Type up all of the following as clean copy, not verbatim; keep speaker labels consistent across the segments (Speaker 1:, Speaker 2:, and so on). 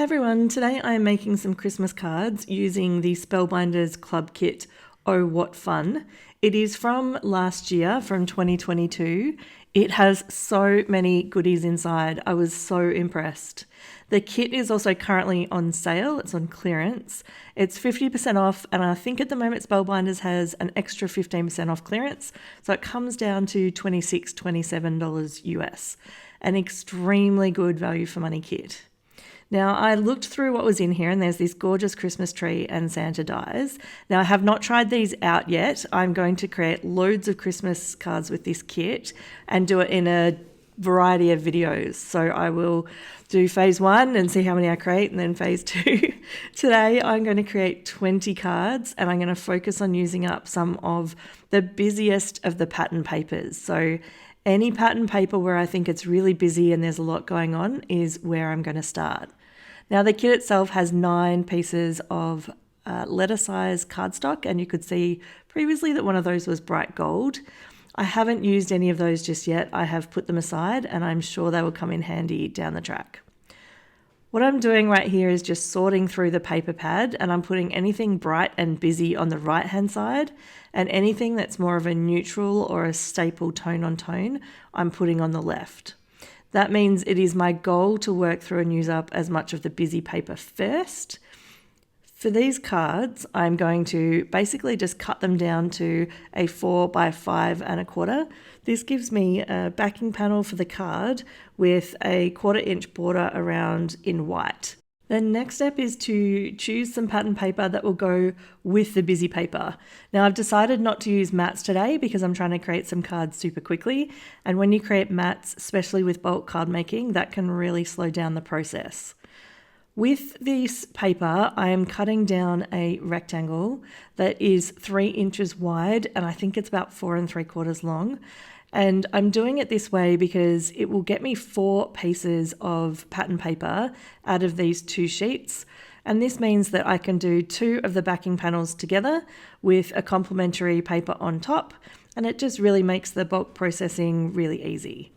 Speaker 1: Hey everyone, today I am making some Christmas cards using the Spellbinders Club Kit Oh What Fun. It is from last year, from 2022. It has so many goodies inside. I was so impressed. The kit is also currently on sale. It's on clearance. It's 50% off, and I think at the moment Spellbinders has an extra 15% off clearance. So it comes down to $26, $27 US. An extremely good value for money kit. Now, I looked through what was in here, and there's this gorgeous Christmas tree and Santa dies. Now, I have not tried these out yet. I'm going to create loads of Christmas cards with this kit and do it in a variety of videos. So I will do phase 1 and see how many I create, and then phase 2. Today, I'm going to create 20 cards, and I'm going to focus on using up some of the busiest of the pattern papers. So any pattern paper where I think it's really busy and there's a lot going on is where I'm going to start. Now, the kit itself has 9 pieces of letter size cardstock, and you could see previously that one of those was bright gold. I haven't used any of those just yet. I have put them aside, and I'm sure they will come in handy down the track. What I'm doing right here is just sorting through the paper pad, and I'm putting anything bright and busy on the right hand side, and anything that's more of a neutral or a staple tone on tone, I'm putting on the left. That means it is my goal to work through and use up as much of the busy paper first. For these cards, I'm going to basically just cut them down to a 4 by 5 1/4. This gives me a backing panel for the card with a 1/4 inch border around in white. The next step is to choose some pattern paper that will go with the busy paper. Now, I've decided not to use mats today because I'm trying to create some cards super quickly. And when you create mats, especially with bulk card making, that can really slow down the process. With this paper, I am cutting down a rectangle that is 3 inches wide, and I think it's about 4 3/4 long. And I'm doing it this way because it will get me 4 pieces of pattern paper out of these 2 sheets. And this means that I can do 2 of the backing panels together with a complementary paper on top. And it just really makes the bulk processing really easy.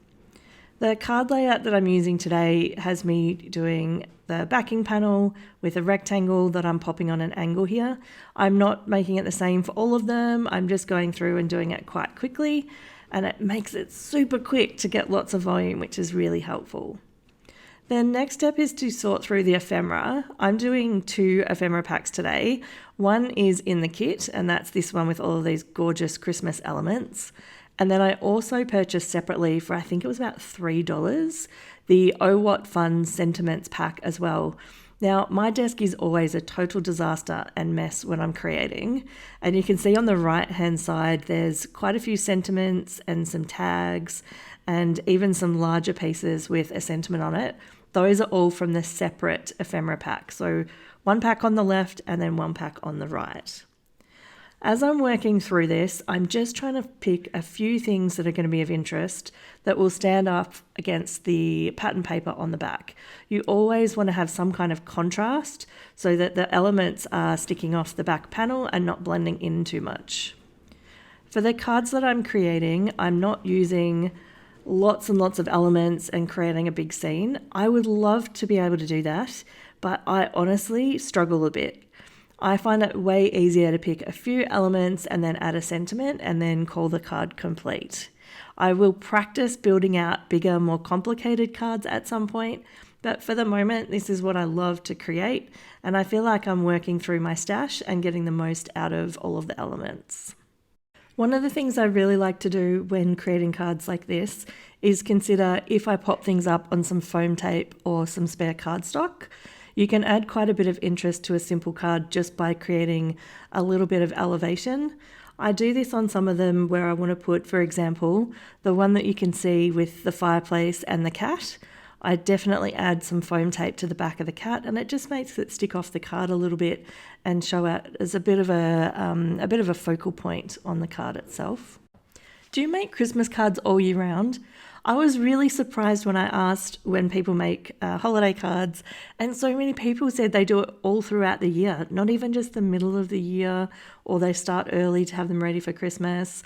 Speaker 1: The card layout that I'm using today has me doing the backing panel with a rectangle that I'm popping on an angle here. I'm not making it the same for all of them. I'm just going through and doing it quite quickly. And it makes it super quick to get lots of volume, which is really helpful. The next step is to sort through the ephemera. I'm doing 2 ephemera packs today. One is in the kit, and that's this one with all of these gorgeous Christmas elements. And then I also purchased separately for, I think it was about $3, the Oh What Fun Sentiments pack as well. Now, my desk is always a total disaster and mess when I'm creating. And you can see on the right-hand side, there's quite a few sentiments and some tags and even some larger pieces with a sentiment on it. Those are all from the separate ephemera pack. So 1 pack on the left and then 1 pack on the right. As I'm working through this, I'm just trying to pick a few things that are going to be of interest that will stand up against the pattern paper on the back. You always want to have some kind of contrast so that the elements are sticking off the back panel and not blending in too much. For the cards that I'm creating, I'm not using lots and lots of elements and creating a big scene. I would love to be able to do that, but I honestly struggle a bit. I find it way easier to pick a few elements and then add a sentiment and then call the card complete. I will practice building out bigger, more complicated cards at some point, but for the moment, this is what I love to create, and I feel like I'm working through my stash and getting the most out of all of the elements. One of the things I really like to do when creating cards like this is consider if I pop things up on some foam tape or some spare cardstock. You can add quite a bit of interest to a simple card just by creating a little bit of elevation. I do this on some of them where I want to put, for example, the one that you can see with the fireplace and the cat. I definitely add some foam tape to the back of the cat, and it just makes it stick off the card a little bit and show out as a bit of a focal point on the card itself. Do you make Christmas cards all year round? I was really surprised when I asked when people make holiday cards, and so many people said they do it all throughout the year, not even just the middle of the year, or they start early to have them ready for Christmas.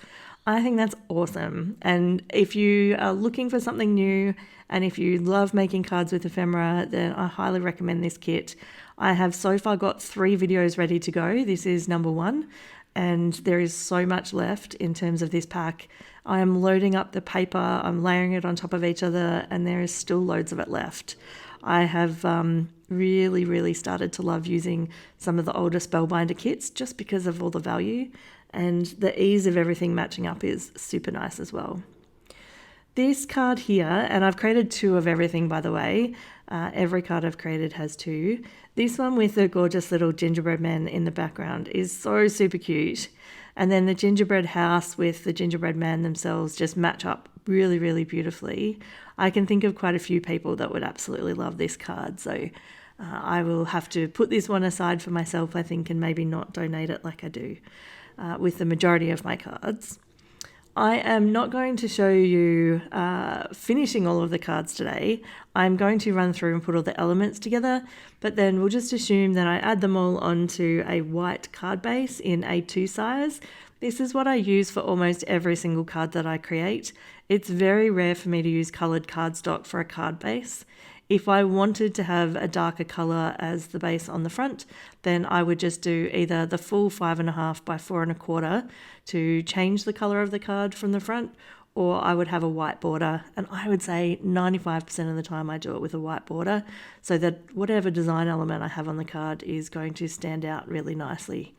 Speaker 1: I think that's awesome. And if you are looking for something new and if you love making cards with ephemera, then I highly recommend this kit. I have so far got 3 videos ready to go. This is number 1, and there is so much left in terms of this pack. I am loading up the paper, I'm layering it on top of each other, and there is still loads of it left. I have really started to love using some of the older Spellbinder kits just because of all the value, and the ease of everything matching up is super nice as well. This card here, and I've created 2 of everything, by the way. Every card I've created has 2. This one with the gorgeous little gingerbread man in the background is so super cute. And then the gingerbread house with the gingerbread man themselves just match up really beautifully. I can think of quite a few people that would absolutely love this card. So I will have to put this one aside for myself, I think, and maybe not donate it like I do with the majority of my cards. I am not going to show you finishing all of the cards today. I'm going to run through and put all the elements together, but then we'll just assume that I add them all onto a white card base in A2 size. This is what I use for almost every single card that I create. It's very rare for me to use coloured cardstock for a card base. If I wanted to have a darker colour as the base on the front, then I would just do either the full 5.5 by 4.25 to change the colour of the card from the front, or I would have a white border, and I would say 95% of the time I do it with a white border so that whatever design element I have on the card is going to stand out really nicely.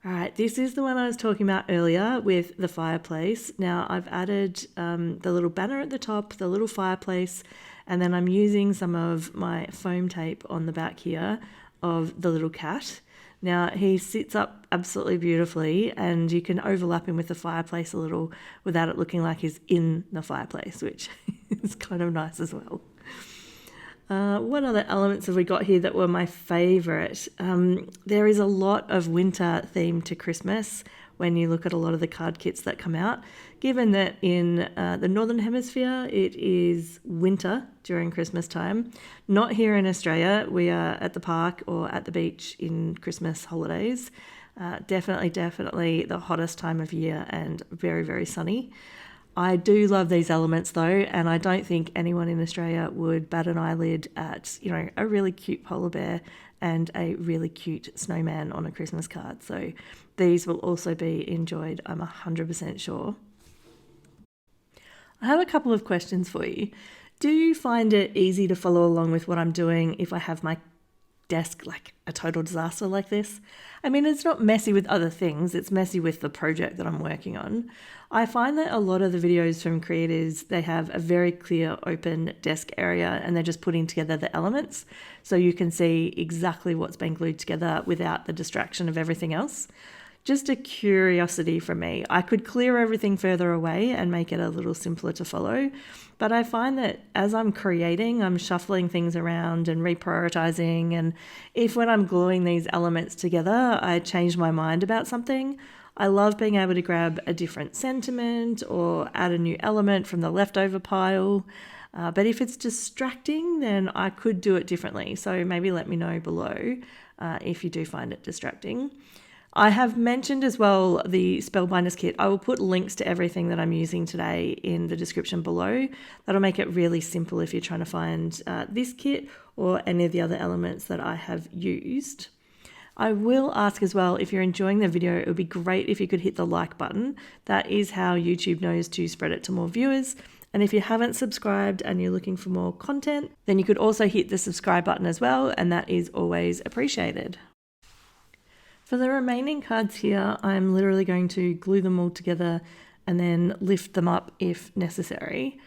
Speaker 1: All right, this is the one I was talking about earlier with the fireplace. Now I've added the little banner at the top, the little fireplace, and then I'm using some of my foam tape on the back here of the little cat. Now he sits up absolutely beautifully, and you can overlap him with the fireplace a little without it looking like he's in the fireplace, which is kind of nice as well. What other elements have we got here that were my favourite? There is a lot of winter theme to Christmas when you look at a lot of the card kits that come out. Given that in the Northern Hemisphere it is winter during Christmas time, not here in Australia. We are at the park or at the beach in Christmas holidays. Definitely the hottest time of year and very sunny. I do love these elements though, and I don't think anyone in Australia would bat an eyelid at, a really cute polar bear and a really cute snowman on a Christmas card. So these will also be enjoyed, I'm 100% sure. I have a couple of questions for you. Do you find it easy to follow along with what I'm doing if I have my desk like a total disaster like this? I mean, it's not messy with other things, it's messy with the project that I'm working on. I find that a lot of the videos from creators, they have a very clear open desk area and they're just putting together the elements so you can see exactly what's been glued together without the distraction of everything else. Just a curiosity from me. I could clear everything further away and make it a little simpler to follow, but I find that as I'm creating, I'm shuffling things around and reprioritizing, and if when I'm gluing these elements together, I change my mind about something, I love being able to grab a different sentiment or add a new element from the leftover pile. But if it's distracting, then I could do it differently. So maybe let me know below if you do find it distracting. I have mentioned as well the Spellbinders kit. I will put links to everything that I'm using today in the description below. That'll make it really simple if you're trying to find this kit or any of the other elements that I have used. I will ask as well, if you're enjoying the video, it would be great if you could hit the like button. That is how YouTube knows to spread it to more viewers. And if you haven't subscribed and you're looking for more content, then you could also hit the subscribe button as well, and that is always appreciated. For the remaining cards here, I'm literally going to glue them all together and then lift them up if necessary.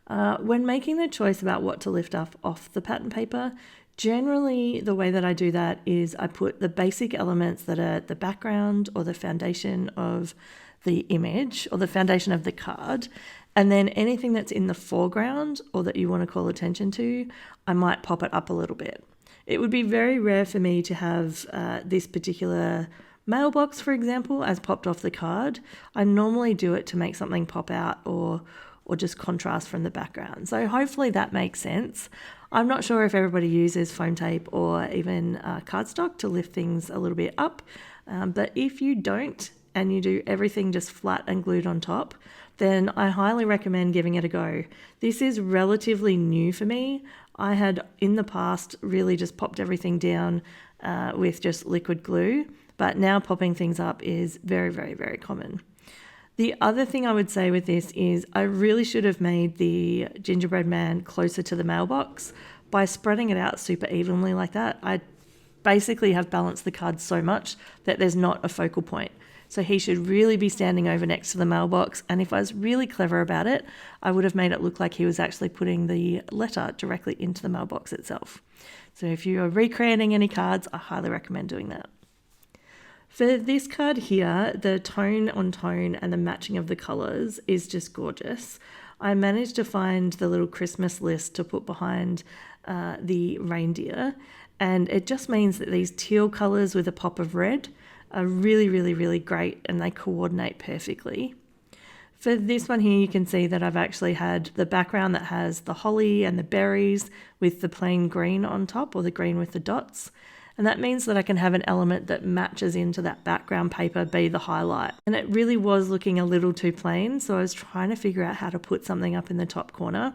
Speaker 1: When making the choice about what to lift up off the pattern paper, generally the way that I do that is I put the basic elements that are the background or the foundation of the image or the foundation of the card, and then anything that's in the foreground or that you want to call attention to, I might pop it up a little bit. It would be very rare for me to have this particular mailbox, for example, as popped off the card. I normally do it to make something pop out or just contrast from the background. So hopefully that makes sense. I'm not sure if everybody uses foam tape or even cardstock to lift things a little bit up, but if you don't and you do everything just flat and glued on top, then I highly recommend giving it a go. This is relatively new for me. I had in the past really just popped everything down with just liquid glue, but now popping things up is very, very, very common. The other thing I would say with this is I really should have made the gingerbread man closer to the mailbox. By spreading it out super evenly like that, I basically have balanced the cards so much that there's not a focal point. So he should really be standing over next to the mailbox, and if I was really clever about it, I would have made it look like he was actually putting the letter directly into the mailbox itself. So if you are recreating any cards, I highly recommend doing that. For this card here, the tone on tone and the matching of the colours is just gorgeous. I managed to find the little Christmas list to put behind the reindeer, and it just means that these teal colours with a pop of red are really, really, really great, and they coordinate perfectly. For this one here, you can see that I've actually had the background that has the holly and the berries with the plain green on top, or the green with the dots. And that means that I can have an element that matches into that background paper be the highlight. And it really was looking a little too plain, so I was trying to figure out how to put something up in the top corner.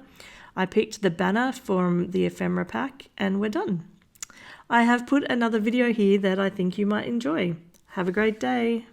Speaker 1: I picked the banner from the ephemera pack, and we're done. I have put another video here that I think you might enjoy. Have a great day.